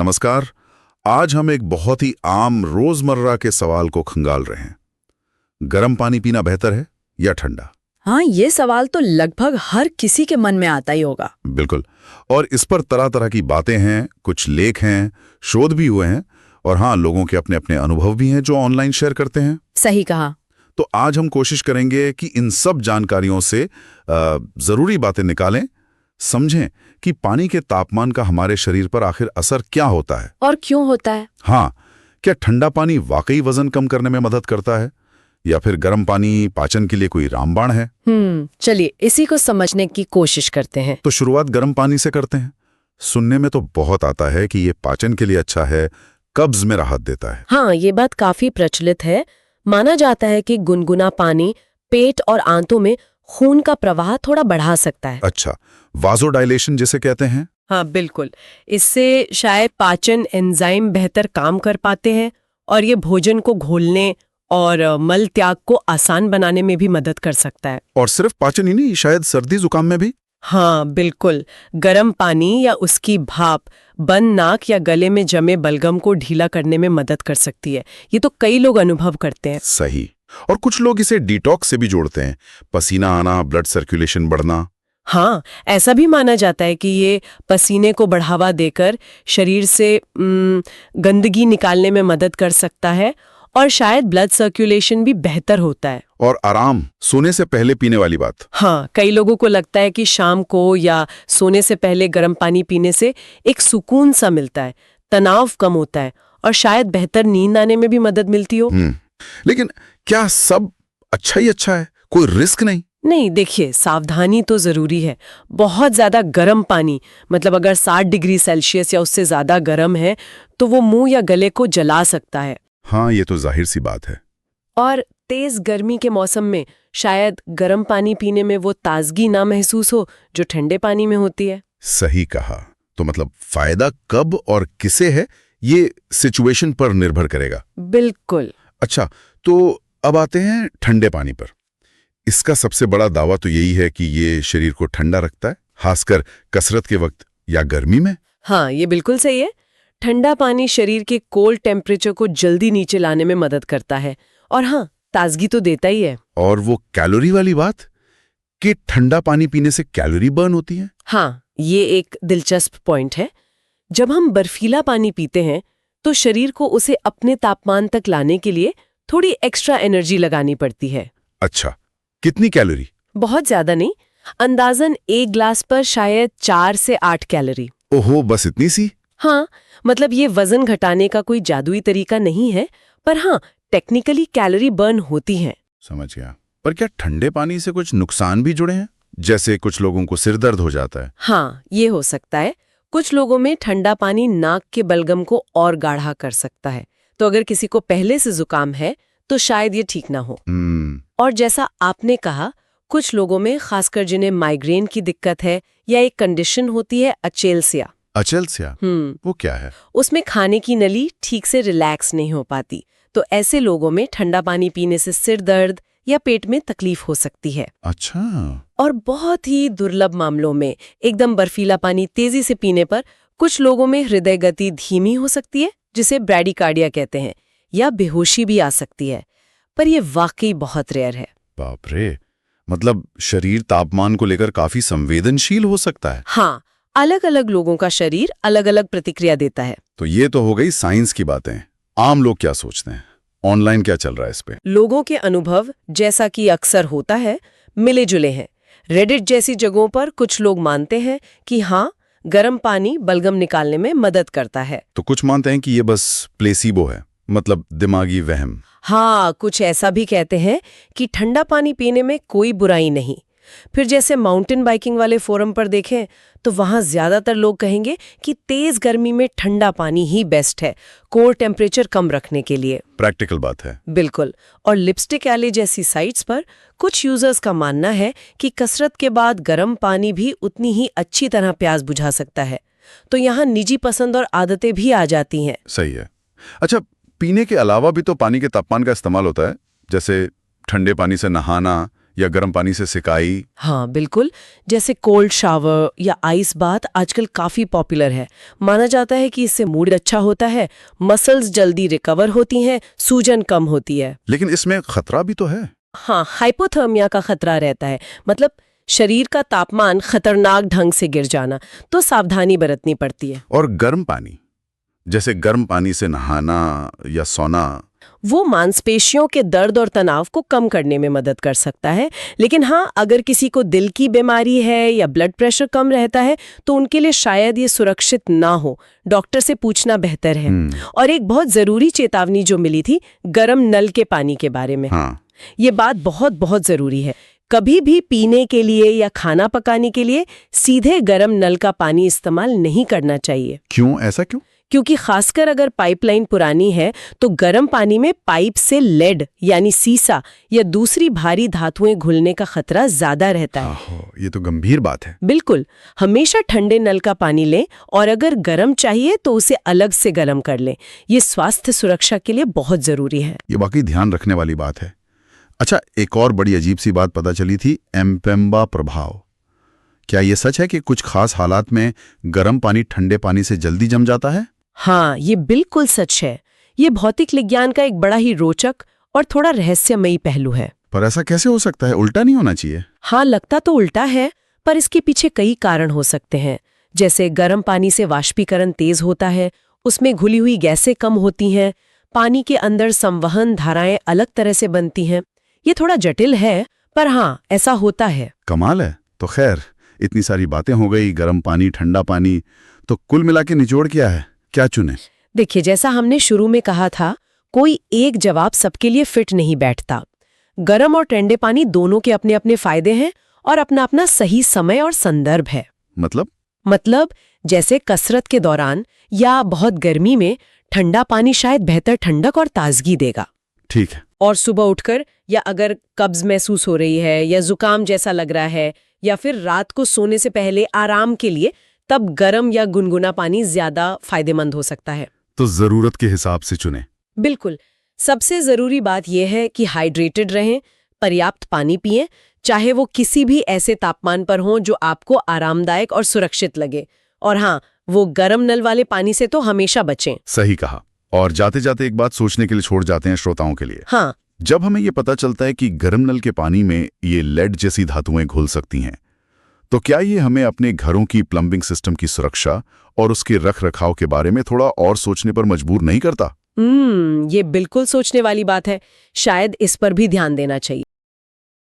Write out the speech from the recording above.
नमस्कार। आज हम एक बहुत ही आम रोजमर्रा के सवाल को खंगाल रहे हैं। गर्म पानी पीना बेहतर है या ठंडा? हाँ, ये सवाल तो लगभग हर किसी के मन में आता ही होगा। बिल्कुल। और इस पर तरह तरह की बातें हैं, कुछ लेख हैं, शोध भी हुए हैं, और हाँ, लोगों के अपने अपने अनुभव भी हैं जो ऑनलाइन शेयर करते हैं। सही कहा। तो आज हम कोशिश करेंगे कि इन सब जानकारियों से जरूरी बातें निकालें, समझें कि पानी के तापमान का हमारे शरीर पर आखिर असर क्या होता है और क्यों होता है। हाँ, क्या ठंडा पानी वाकई वजन कम करने में मदद करता है या फिर गर्म पानी पाचन के लिए कोई रामबाण है? चलिए इसी को समझने की कोशिश करते हैं। तो शुरुआत गर्म पानी से करते हैं। सुनने में तो बहुत आता है कि ये पाचन के लिए अच्छा है, कब्ज में राहत देता है। हाँ, ये बात काफी प्रचलित है। माना जाता है कि गुनगुना पानी पेट और आंतों में खून का प्रवाह थोड़ा बढ़ा सकता है। अच्छा, वाजोडाइलेशन जिसे कहते हैं। हाँ बिल्कुल, इससे शायद पाचन एंजाइम बेहतर काम कर पाते हैं और ये भोजन को घोलने और मल त्याग को आसान बनाने में भी मदद कर सकता है। और सिर्फ पाचन ही नहीं, शायद सर्दी जुकाम में भी। हाँ बिल्कुल, गर्म पानी या उसकी भाप बंद नाक या गले में जमे बलगम को ढीला करने में मदद कर सकती है। ये तो कई लोग अनुभव करते हैं। सही। और कुछ लोग इसे डिटॉक्स से भी जोड़ते हैं, पसीना आना, ब्लड सर्कुलेशन बढ़ना। हाँ, ऐसा भी माना जाता है कि ये पसीने को बढ़ावा देकर शरीर से गंदगी निकालने में मदद कर सकता है और शायद ब्लड सर्कुलेशन भी बेहतर होता है। और आराम, सोने से पहले पीने वाली बात। हाँ, कई लोगों को लगता है कि शाम को या सोने से पहले गर्म पानी पीने से एक सुकून सा मिलता है, तनाव कम होता है और शायद बेहतर नींद आने में भी मदद मिलती हो। लेकिन क्या सब अच्छा ही अच्छा है? कोई रिस्क नहीं? नहीं, देखिए सावधानी तो जरूरी है। बहुत ज्यादा गर्म पानी, मतलब अगर 60 डिग्री सेल्सियस या उससे ज्यादा गर्म है तो वो मुंह या गले को जला सकता है। हाँ, ये तो जाहिर सी बात है। और तेज गर्मी के मौसम में शायद गर्म पानी पीने में वो ताजगी ना महसूस हो जो ठंडे पानी में होती है। सही कहा। तो मतलब फायदा कब और किसे है, ये सिचुएशन पर निर्भर करेगा। बिल्कुल। अच्छा, तो अब आते हैं ठंडे पानी पर। इसका सबसे बड़ा दावा तो यही है कि ये शरीर को ठंडा रखता है, खासकर कसरत के वक्त या गर्मी में। हाँ, ये बिल्कुल सही है। ठंडा पानी शरीर के कोल्ड टेम्परेचर को जल्दी नीचे लाने में मदद करता है और हाँ, ताजगी तो देता ही है। और वो कैलोरी वाली बात कि ठंडा पानी पीने से कैलोरी बर्न होती है। हाँ, ये एक दिलचस्प पॉइंट है। जब हम बर्फीला पानी पीते हैं तो शरीर को उसे अपने तापमान तक लाने के लिए थोड़ी एक्स्ट्रा एनर्जी लगानी पड़ती है। अच्छा, कितनी कैलोरी? बहुत ज्यादा नहीं, अंदाजन एक ग्लास पर शायद 4 से 8 कैलोरी। ओहो, बस इतनी सी? हाँ, मतलब ये वजन घटाने का कोई जादुई तरीका नहीं है, पर हाँ, टेक्निकली कैलोरी बर्न होती है। समझ गया। पर क्या ठंडे पानी से कुछ नुकसान भी जुड़े हैं? जैसे कुछ लोगों को सिर दर्द हो जाता है। हाँ, ये हो सकता है। कुछ लोगों में ठंडा पानी नाक के बलगम को और गाढ़ा कर सकता है, तो अगर किसी को पहले से जुकाम है तो शायद ये ठीक ना हो। और जैसा आपने कहा, कुछ लोगों में, खासकर जिन्हें माइग्रेन की दिक्कत है या एक कंडीशन होती है अचेल्सिया। अचेल्सिया? वो क्या है? उसमें खाने की नली ठीक से रिलैक्स नहीं हो पाती, तो ऐसे लोगों में ठंडा पानी पीने से सिर दर्द या पेट में तकलीफ हो सकती है। अच्छा। और बहुत ही दुर्लभ मामलों में एकदम बर्फीला पानी तेजी से पीने पर कुछ लोगों में हृदय गति धीमी हो सकती है, जिसे ब्रैडीकार्डिया कहते हैं, या बेहोशी भी आ सकती है। पर यह वाकई बहुत रेयर है। बाप रे, मतलब शरीर तापमान को लेकर काफी संवेदनशील हो सकता है। हाँ, अलग अलग लोगों का शरीर अलग अलग प्रतिक्रिया देता है। तो ये तो हो गई साइंस की बातें। आम लोग क्या सोचते हैं? ऑनलाइन क्या चल रहा है इस पे? लोगों के अनुभव, जैसा कि अक्सर होता है, मिले जुले हैं। रेडिट जैसी जगहों पर कुछ लोग मानते हैं कि हाँ, गर्म पानी बलगम निकालने में मदद करता है। तो कुछ मानते हैं कि ये बस प्लेसीबो है, मतलब दिमागी वहम। हाँ, कुछ ऐसा भी कहते हैं कि ठंडा पानी पीने में कोई बुराई नहीं। फिर जैसे माउंटेन बाइकिंग वाले फोरम पर देखें तो वहां ज्यादातर लोग कहेंगे कि तेज गर्मी में ठंडा पानी ही बेस्ट है, कोर टेम्परेचर कम रखने के लिए। प्रैक्टिकल बात है। बिल्कुल। और लिपस्टिक एले जैसी साइट्स पर कुछ यूजर्स का मानना है कि कसरत के बाद गर्म पानी भी उतनी ही अच्छी तरह प्यास बुझा सकता है। तो यहाँ निजी पसंद और आदतें भी आ जाती हैं। सही है। अच्छा, पीने के अलावा भी तो पानी के तापमान का इस्तेमाल होता है, जैसे ठंडे पानी से नहाना या गर्म पानी से सिकाई? हाँ बिल्कुल, जैसे कोल्ड शावर या आइस बाथ आजकल काफी पॉपुलर है। माना जाता है कि इससे मूड अच्छा होता है, मसल्स जल्दी रिकवर होती हैं, सूजन कम होती है। लेकिन इसमें खतरा भी तो है। हाँ, हाइपोथर्मिया का खतरा रहता है, मतलब शरीर का तापमान खतरनाक ढंग से गिर जाना, तो सावधानी बरतनी पड़ती है। और गर्म पानी, जैसे गर्म पानी से नहाना या सोना, वो मांसपेशियों के दर्द और तनाव को कम करने में मदद कर सकता है। लेकिन हाँ, अगर किसी को दिल की बीमारी है या ब्लड प्रेशर कम रहता है तो उनके लिए शायद ये सुरक्षित ना हो, डॉक्टर से पूछना बेहतर है। और एक बहुत जरूरी चेतावनी जो मिली थी गर्म नल के पानी के बारे में, हाँ। ये बात बहुत बहुत जरूरी है। कभी भी पीने के लिए या खाना पकाने के लिए सीधे गर्म नल का पानी इस्तेमाल नहीं करना चाहिए। क्यों? ऐसा क्यों? क्योंकि खासकर अगर पाइपलाइन पुरानी है तो गर्म पानी में पाइप से लेड यानी सीसा या दूसरी भारी धातुएं घुलने का खतरा ज्यादा रहता है। ये तो गंभीर बात है। बिल्कुल, हमेशा ठंडे नल का पानी लें और अगर गर्म चाहिए तो उसे अलग से गर्म कर लें। ये स्वास्थ्य सुरक्षा के लिए बहुत जरूरी है। ये वाकई ध्यान रखने वाली बात है। अच्छा, एक और बड़ी अजीब सी बात पता चली थी, एम्पेम्बा प्रभाव। क्या ये सच है कि कुछ खास हालात में गर्म पानी ठंडे पानी से जल्दी जम जाता है? हाँ, ये बिल्कुल सच है। ये भौतिक विज्ञान का एक बड़ा ही रोचक और थोड़ा रहस्यमयी पहलू है। पर ऐसा कैसे हो सकता है? उल्टा नहीं होना चाहिए। हाँ, लगता तो उल्टा है, पर इसके पीछे कई कारण हो सकते हैं। जैसे गर्म पानी से वाष्पीकरण तेज होता है, उसमें घुली हुई गैसें कम होती हैं, पानी के अंदर संवहन धाराएं अलग तरह से बनती हैं। ये थोड़ा जटिल है, पर हाँ, ऐसा होता है। कमाल है। तो खैर, इतनी सारी बातें हो गई, गर्म पानी, ठंडा पानी, तो कुल मिला के निचोड़ क्या है? क्या चुने? देखिए, जैसा हमने शुरू में कहा था, कोई एक जवाब सबके लिए फिट नहीं बैठता। गर्म और ठंडे पानी दोनों के अपने अपने फायदे हैं और अपना अपना सही समय और संदर्भ है। मतलब जैसे कसरत के दौरान या बहुत गर्मी में ठंडा पानी शायद बेहतर ठंडक और ताजगी देगा। ठीक है। और सुबह उठकर या अगर कब्ज महसूस हो रही है या जुकाम जैसा लग रहा है या फिर रात को सोने से पहले आराम के लिए, तब गर्म या गुनगुना पानी ज्यादा फायदेमंद हो सकता है। तो जरूरत के हिसाब से चुने। बिल्कुल। सबसे जरूरी बात यह है कि हाइड्रेटेड रहें, पर्याप्त पानी पिएं, चाहे वो किसी भी ऐसे तापमान पर हो जो आपको आरामदायक और सुरक्षित लगे। और हाँ, वो गर्म नल वाले पानी से तो हमेशा बचें। सही कहा। और जाते जाते एक बात सोचने के लिए छोड़ जाते हैं श्रोताओं के लिए। हाँ, जब हमें ये पता चलता है कि गर्म नल के पानी में ये लेड जैसी धातुएं घुल सकती हैं, तो क्या ये हमें अपने घरों की प्लम्बिंग सिस्टम की सुरक्षा और उसके रख रखाव के बारे में थोड़ा और सोचने पर मजबूर नहीं करता? ये बिल्कुल सोचने वाली बात है। शायद इस पर भी ध्यान देना चाहिए।